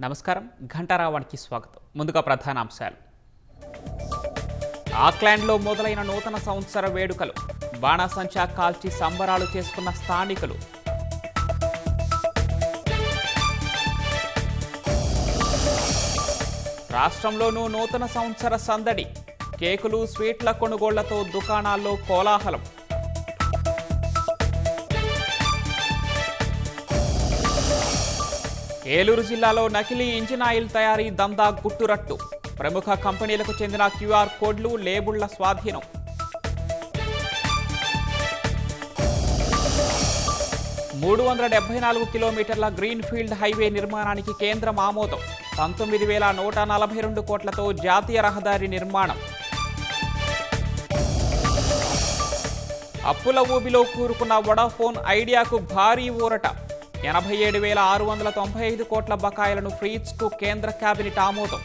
నమస్కారం. ఘంటారావానికి స్వాగతం. ముందుగా ప్రధానాంశాలు. ఆక్లాండ్లో మొదలైన నూతన సంవత్సర వేడుకలు. బాణాసంచా కాల్చి సంబరాలు చేసుకున్న స్థానికులు. రాష్ట్రంలోనూ నూతన సంవత్సర సందడి. కేకులు, స్వీట్ల కొనుగోళ్లతో దుకాణాల్లో కోలాహలం. ఏలూరు జిల్లాలో నకిలీ ఇంజిన్ ఆయిల్ తయారీ దందా గుట్టురట్టు. ప్రముఖ కంపెనీలకు చెందిన క్యూఆర్ కోడ్లు, లేబుళ్ల స్వాధీనం. $374 కిలోమీటర్ల గ్రీన్ఫీల్డ్ హైవే నిర్మాణానికి కేంద్రం ఆమోదం. 19,142 కోట్లతో జాతీయ రహదారి నిర్మాణం. అప్పుల ఊబిలో కూరుకున్న వొడాఫోన్ ఐడియాకు భారీ ఊరట. 87,695 కోట్ల బకాయిలను ఫ్రీజ్కు కేంద్ర కేబినెట్ ఆమోదం.